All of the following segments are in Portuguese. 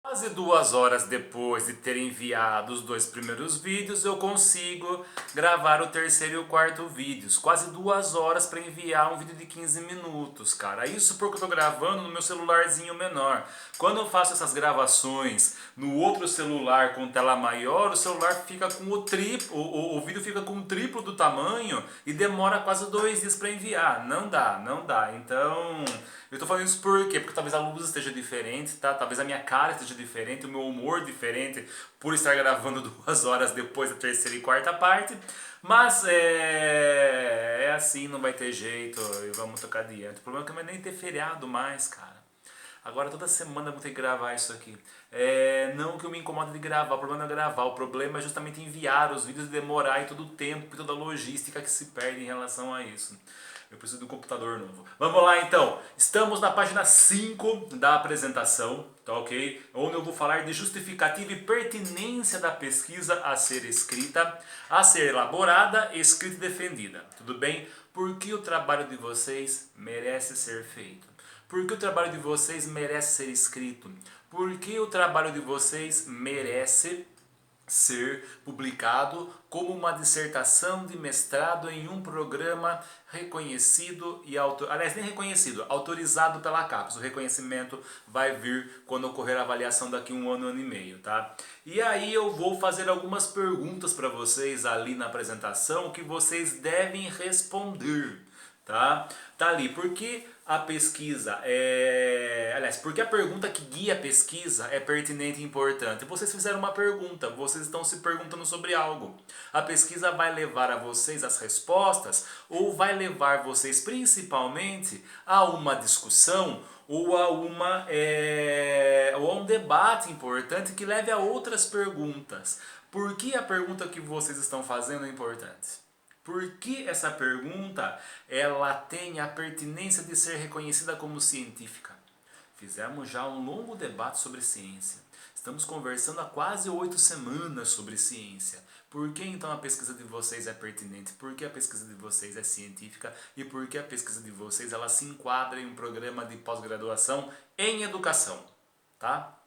Quase 2 horas depois de ter enviado os 2 primeiros vídeos, eu consigo gravar o terceiro e o quarto vídeos. Quase 2 horas para enviar um vídeo de 15 minutos, cara. Isso porque eu tô gravando no meu celularzinho menor. Quando eu faço essas gravações no outro celular com tela maior, o celular fica com o triplo, o vídeo fica com o triplo do tamanho e demora quase 2 dias para enviar. Não dá, não dá. Então, eu tô falando isso por quê? Porque talvez a luz esteja diferente, tá? Talvez a minha cara esteja diferente, o meu humor diferente por estar gravando 2 horas depois da terceira e quarta parte. Mas é assim, não vai ter jeito e vamos tocar adiante. O problema é que não vai nem ter feriado mais, cara. Agora toda semana eu vou ter que gravar isso aqui. Não que eu me incomode de gravar, o problema não é gravar, o problema é justamente enviar os vídeos e demorar e todo o tempo e toda a logística que se perde em relação a isso. Eu preciso de um computador novo. Vamos lá então, estamos na página 5 da apresentação, tá ok? Onde eu vou falar de justificativa e pertinência da pesquisa a ser escrita, a ser elaborada, escrita e defendida. Tudo bem? Porque o trabalho de vocês merece ser feito. Porque o trabalho de vocês merece ser escrito. Porque o trabalho de vocês merece ser publicado como uma dissertação de mestrado em um programa reconhecido e aliás, nem reconhecido, autorizado pela CAPES. O reconhecimento vai vir quando ocorrer a avaliação daqui a um ano e meio, tá? E aí eu vou fazer algumas perguntas para vocês ali na apresentação que vocês devem responder, tá? Tá ali, porque a pesquisa aliás, porque a pergunta que guia a pesquisa é pertinente e importante. Vocês fizeram uma pergunta, vocês estão se perguntando sobre algo. A pesquisa vai levar a vocês as respostas ou vai levar vocês principalmente a uma discussão ou ou a um debate importante que leve a outras perguntas. Por que a pergunta que vocês estão fazendo é importante? Por que essa pergunta ela tem a pertinência de ser reconhecida como científica? Fizemos já um longo debate sobre ciência. Estamos conversando há quase 8 semanas sobre ciência. Por que então a pesquisa de vocês é pertinente? Por que a pesquisa de vocês é científica? E por que a pesquisa de vocês ela se enquadra em um programa de pós-graduação em educação? Tá?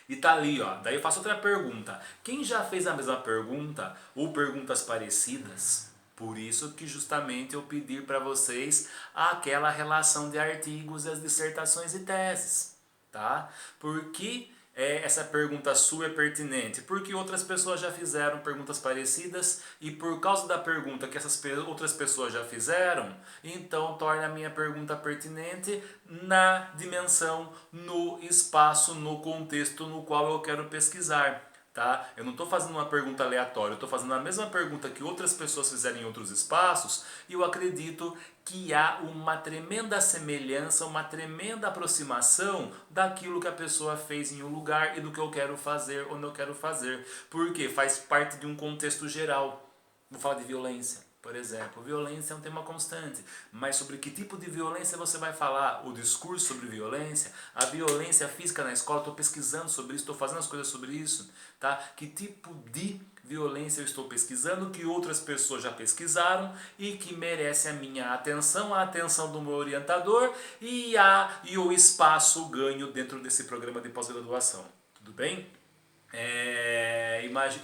E tá ali, ó. Daí eu faço outra pergunta. Quem já fez a mesma pergunta ou perguntas parecidas? Por isso que justamente eu pedi para vocês aquela relação de artigos, as dissertações e teses, tá? Porque essa pergunta sua é pertinente? Porque outras pessoas já fizeram perguntas parecidas e por causa da pergunta que essas outras pessoas já fizeram, então torna a minha pergunta pertinente na dimensão, no espaço, no contexto no qual eu quero pesquisar. Tá? Eu não estou fazendo uma pergunta aleatória, eu estou fazendo a mesma pergunta que outras pessoas fizeram em outros espaços e eu acredito que há uma tremenda semelhança, uma tremenda aproximação daquilo que a pessoa fez em um lugar e do que eu quero fazer ou não quero fazer, porque faz parte de um contexto geral. Vou falar de violência. Por exemplo, violência é um tema constante, mas sobre que tipo de violência você vai falar? O discurso sobre violência, a violência física na escola, estou pesquisando sobre isso, estou fazendo as coisas sobre isso, tá? Que tipo de violência eu estou pesquisando, que outras pessoas já pesquisaram e que merece a minha atenção, a atenção do meu orientador e o espaço ganho dentro desse programa de pós-graduação. Tudo bem?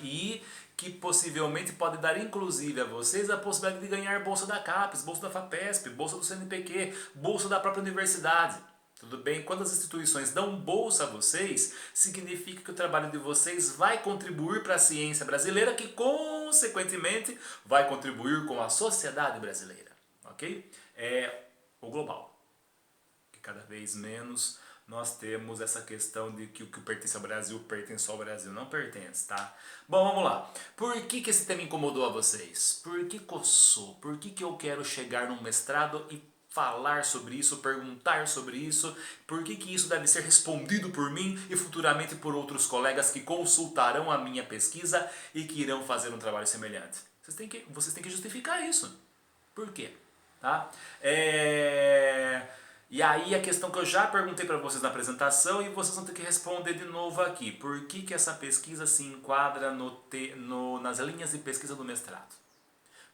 E que possivelmente pode dar inclusive a vocês a possibilidade de ganhar bolsa da CAPES, bolsa da FAPESP, bolsa do CNPq, bolsa da própria universidade. Tudo bem? Quando as instituições dão bolsa a vocês, significa que o trabalho de vocês vai contribuir para a ciência brasileira, que consequentemente vai contribuir com a sociedade brasileira. Ok? É o global. Que cada vez menos nós temos essa questão de que o que pertence ao Brasil pertence ao Brasil. Não pertence, tá? Bom, vamos lá. Por que esse tema incomodou a vocês? Por que coçou? Por que eu quero chegar num mestrado e falar sobre isso, perguntar sobre isso? Por que isso deve ser respondido por mim e futuramente por outros colegas que consultarão a minha pesquisa e que irão fazer um trabalho semelhante? Vocês têm que justificar isso. Por quê? Tá? E aí a questão que eu já perguntei para vocês na apresentação e vocês vão ter que responder de novo aqui. Por que essa pesquisa se enquadra nas linhas de pesquisa do mestrado?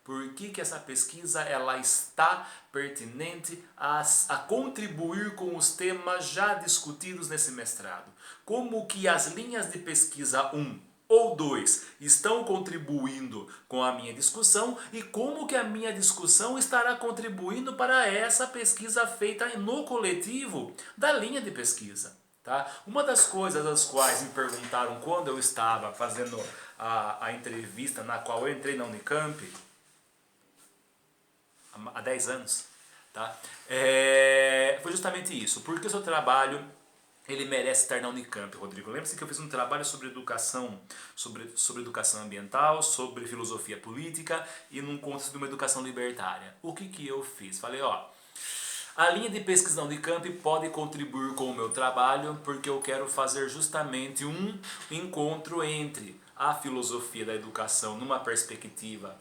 Por que essa pesquisa ela está pertinente a contribuir com os temas já discutidos nesse mestrado. Como que as linhas de pesquisa 1 ou 2 estão contribuindo com a minha discussão e como que a minha discussão estará contribuindo para essa pesquisa feita no coletivo da linha de pesquisa. Tá? Uma das coisas das quais me perguntaram quando eu estava fazendo a entrevista na qual eu entrei na Unicamp, há 10 anos, tá? Foi justamente isso. Porque o seu trabalho ele merece estar na Unicamp, Rodrigo. Lembre-se que eu fiz um trabalho sobre educação, sobre educação ambiental, sobre filosofia política e num contexto de uma educação libertária. O que eu fiz? Falei, ó, a linha de pesquisa da Unicamp pode contribuir com o meu trabalho porque eu quero fazer justamente um encontro entre a filosofia da educação numa perspectiva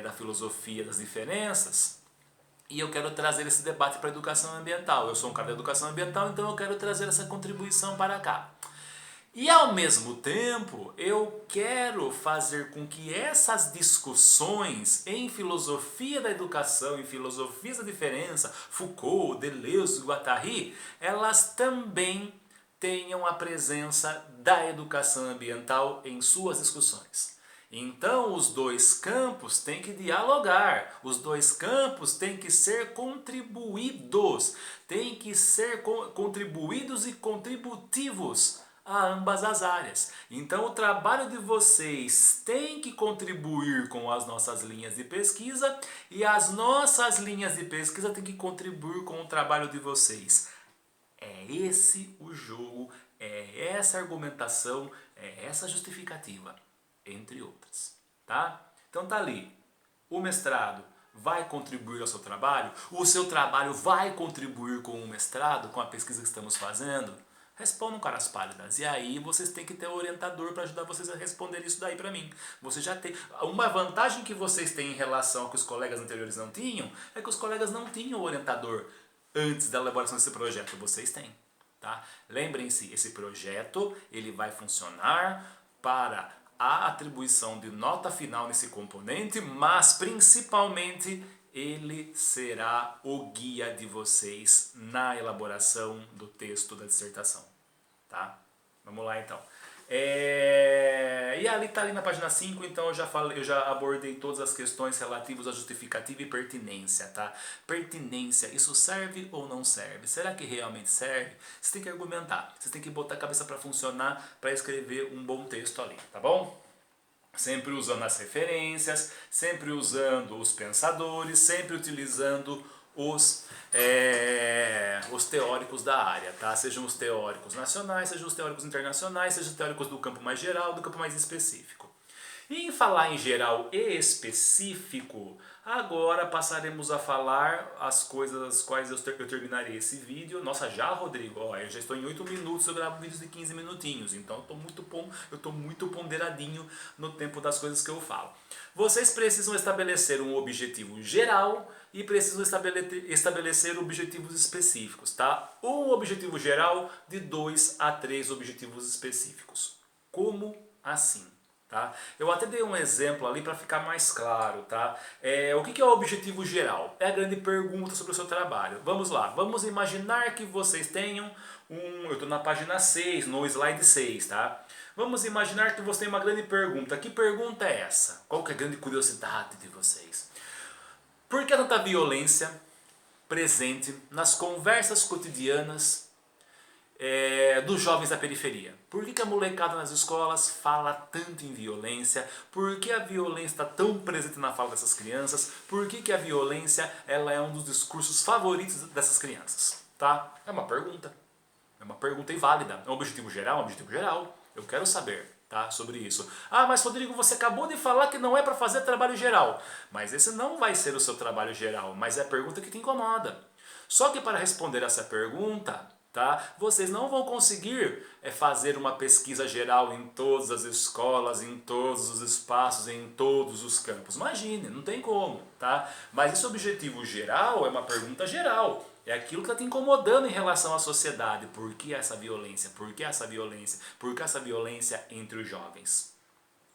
da filosofia das diferenças e eu quero trazer esse debate para a educação ambiental. Eu sou um cara da educação ambiental, então eu quero trazer essa contribuição para cá. E ao mesmo tempo, eu quero fazer com que essas discussões em filosofia da educação, em filosofia da diferença, Foucault, Deleuze, Guattari, elas também tenham a presença da educação ambiental em suas discussões. Então os dois campos têm que dialogar, os dois campos têm que ser contribuídos, têm que ser contribuídos e contributivos a ambas as áreas. Então o trabalho de vocês tem que contribuir com as nossas linhas de pesquisa e as nossas linhas de pesquisa têm que contribuir com o trabalho de vocês. É esse o jogo, é essa argumentação, é essa justificativa, entre outras, tá? Então tá ali, o mestrado vai contribuir ao seu trabalho? O seu trabalho vai contribuir com o mestrado, com a pesquisa que estamos fazendo? Respondam, caras pálidas. E aí vocês têm que ter um orientador para ajudar vocês a responder isso daí para mim. Você já tem uma vantagem que vocês têm em relação ao que os colegas anteriores não tinham, é que os colegas não tinham orientador antes da elaboração desse projeto. Vocês têm, tá? Lembrem-se, esse projeto ele vai funcionar para a atribuição de nota final nesse componente, mas principalmente ele será o guia de vocês na elaboração do texto da dissertação, tá? Vamos lá então. E ali está ali na página 5, então eu já abordei todas as questões relativas à justificativa e pertinência, tá? Pertinência, isso serve ou não serve? Será que realmente serve? Você tem que argumentar, você tem que botar a cabeça para funcionar para escrever um bom texto ali, tá bom? Sempre usando as referências, sempre usando os pensadores, sempre utilizando os teóricos da área, tá? Sejam os teóricos nacionais, sejam os teóricos internacionais, sejam os teóricos do campo mais geral, do campo mais específico. E em falar em geral e específico, agora passaremos a falar as coisas das quais eu terminarei esse vídeo. Nossa, já, Rodrigo? Ó, eu já estou em 8 minutos, eu gravo vídeos de 15 minutinhos, então eu estou muito ponderadinho no tempo das coisas que eu falo. Vocês precisam estabelecer um objetivo geral e precisam estabelecer objetivos específicos, tá? Um objetivo geral de 2 a 3 objetivos específicos. Como assim? Tá? Eu até dei um exemplo ali para ficar mais claro, tá? O que é o objetivo geral? É a grande pergunta sobre o seu trabalho. Vamos lá, vamos imaginar que vocês tenham eu estou na página 6, no slide 6, tá? Vamos imaginar que você tem uma grande pergunta. Que pergunta é essa? Qual que é a grande curiosidade de vocês? Por que tanta violência presente nas conversas cotidianas dos jovens da periferia? Por que a molecada nas escolas fala tanto em violência? Por que a violência está tão presente na fala dessas crianças? Por que a violência ela é um dos discursos favoritos dessas crianças? Tá? É uma pergunta. É uma pergunta inválida. É um objetivo geral? É um objetivo geral. Eu quero saber, tá, sobre isso. Ah, mas Rodrigo, você acabou de falar que não é para fazer trabalho geral. Mas esse não vai ser o seu trabalho geral, mas é a pergunta que te incomoda. Só que para responder essa pergunta, tá, vocês não vão conseguir fazer uma pesquisa geral em todas as escolas, em todos os espaços, em todos os campos. Imagine, não tem como, tá? Mas esse objetivo geral é uma pergunta geral. É aquilo que está te incomodando em relação à sociedade. Por que essa violência? Por que essa violência? Por que essa violência entre os jovens?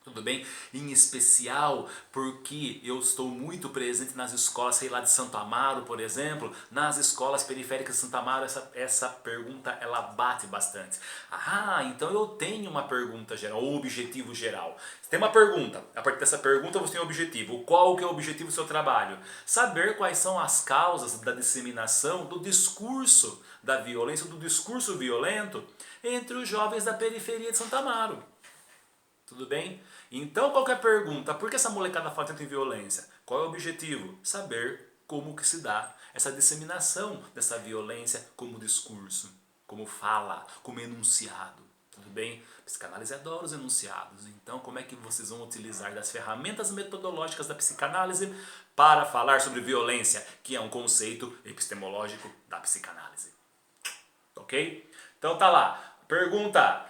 Tudo bem? Em especial porque eu estou muito presente nas escolas, sei lá, de Santo Amaro, por exemplo. Nas escolas periféricas de Santo Amaro, essa pergunta ela bate bastante. Ah, então eu tenho uma pergunta geral, ou objetivo geral. Você tem uma pergunta, a partir dessa pergunta você tem um objetivo. Qual que é o objetivo do seu trabalho? Saber quais são as causas da disseminação do discurso da violência, do discurso violento entre os jovens da periferia de Santo Amaro. Tudo bem? Então qual que é a pergunta? Por que essa molecada fala tanto em violência? Qual é o objetivo? Saber como que se dá essa disseminação dessa violência como discurso, como fala, como enunciado. Tudo bem? Psicanálise adora os enunciados. Então como é que vocês vão utilizar das ferramentas metodológicas da psicanálise para falar sobre violência, que é um conceito epistemológico da psicanálise? Ok? Então tá lá. Pergunta.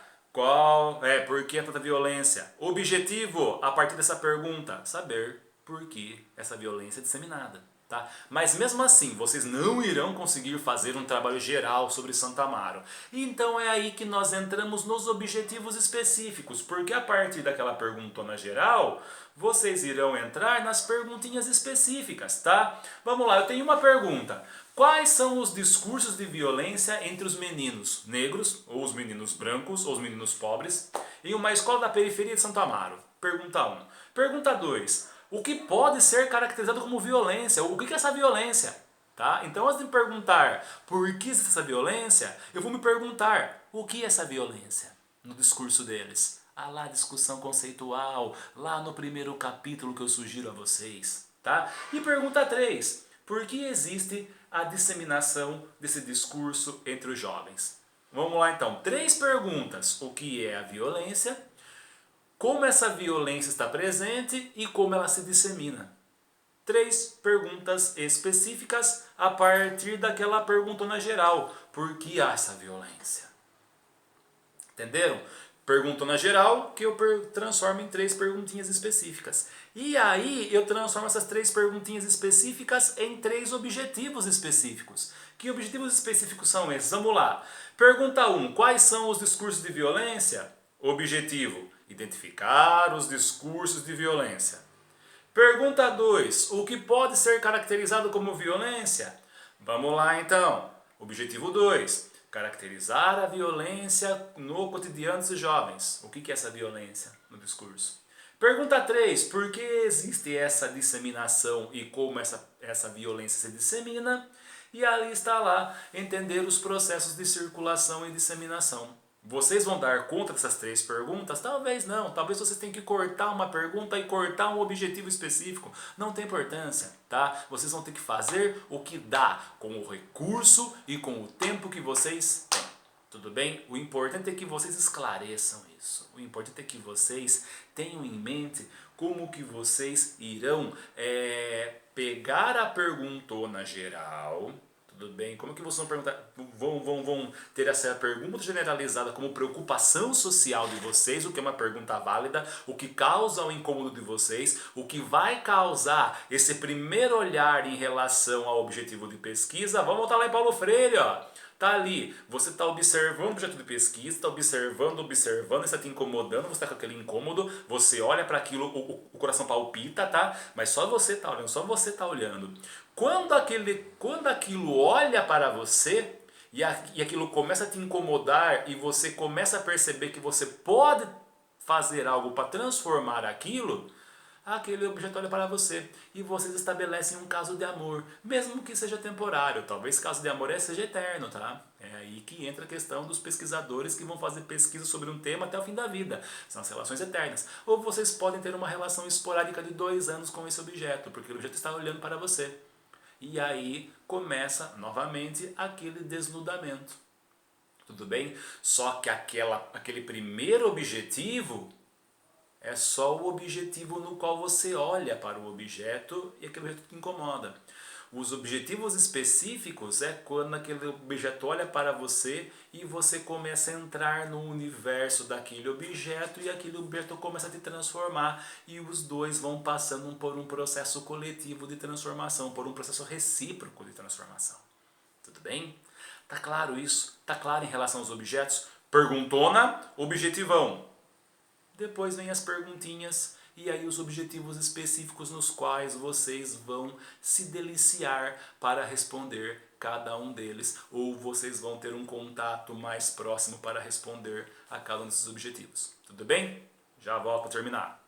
Por que tanta violência? Objetivo, a partir dessa pergunta, saber por que essa violência é disseminada. Tá? Mas mesmo assim, vocês não irão conseguir fazer um trabalho geral sobre Santo Amaro. Então é aí que nós entramos nos objetivos específicos, porque a partir daquela perguntona geral, vocês irão entrar nas perguntinhas específicas, tá? Vamos lá, eu tenho uma pergunta. Quais são os discursos de violência entre os meninos negros, ou os meninos brancos, ou os meninos pobres, em uma escola da periferia de Santo Amaro? Pergunta 1. Pergunta 2. O que pode ser caracterizado como violência? O que é essa violência? Tá? Então, antes de me perguntar por que existe essa violência, eu vou me perguntar o que é essa violência no discurso deles. Ah lá, discussão conceitual, lá no primeiro capítulo que eu sugiro a vocês. Tá? E pergunta 3. Por que existe a disseminação desse discurso entre os jovens? Vamos lá então, 3 perguntas. O que é a violência? Como essa violência está presente e como ela se dissemina? 3 perguntas específicas a partir daquela perguntona geral. Por que há essa violência? Entenderam? Perguntona geral que eu transformo em 3 perguntinhas específicas. E aí eu transformo essas 3 perguntinhas específicas em 3 objetivos específicos. Que objetivos específicos são esses? Vamos lá. Pergunta 1. Quais são os discursos de violência? Objetivo: identificar os discursos de violência. Pergunta 2. O que pode ser caracterizado como violência? Vamos lá então. Objetivo 2. Caracterizar a violência no cotidiano dos jovens. O que é essa violência no discurso? Pergunta 3. Por que existe essa disseminação e como essa violência se dissemina? E ali está lá, entender os processos de circulação e disseminação. Vocês vão dar conta dessas 3 perguntas? Talvez não. Talvez vocês tenham que cortar uma pergunta e cortar um objetivo específico. Não tem importância, tá? Vocês vão ter que fazer o que dá com o recurso e com o tempo que vocês têm. Tudo bem? O importante é que vocês esclareçam isso. O importante é que vocês tenham em mente como que vocês irão pegar a perguntona geral. Tudo bem? Como que vocês vão perguntar? Vão ter essa pergunta generalizada como preocupação social de vocês, o que é uma pergunta válida, o que causa o incômodo de vocês, o que vai causar esse primeiro olhar em relação ao objetivo de pesquisa. Vamos voltar lá em Paulo Freire, ó. Tá ali, você está observando o objeto de pesquisa, está observando, está te incomodando, você está com aquele incômodo, você olha para aquilo, o coração palpita, tá? Mas só você está olhando, só você está olhando. Quando aquilo olha para você e aquilo começa a te incomodar e você começa a perceber que você pode fazer algo para transformar aquilo, aquele objeto olha para você e vocês estabelecem um caso de amor, mesmo que seja temporário. Talvez caso de amor seja eterno, tá? É aí que entra a questão dos pesquisadores que vão fazer pesquisa sobre um tema até o fim da vida. São as relações eternas. Ou vocês podem ter uma relação esporádica de 2 anos com esse objeto, porque o objeto está olhando para você. E aí começa novamente aquele desnudamento. Tudo bem? Só que aquele primeiro objetivo é só o objetivo no qual você olha para o objeto e aquele objeto te incomoda. Os objetivos específicos é quando aquele objeto olha para você e você começa a entrar no universo daquele objeto e aquele objeto começa a te transformar e os dois vão passando por um processo coletivo de transformação, por um processo recíproco de transformação. Tudo bem? Tá claro isso? Tá claro em relação aos objetos? Perguntona, objetivão. depois vem as perguntinhas e aí os objetivos específicos nos quais vocês vão se deliciar para responder cada um deles, ou vocês vão ter um contato mais próximo para responder a cada um desses objetivos. Tudo bem? Já volto para terminar.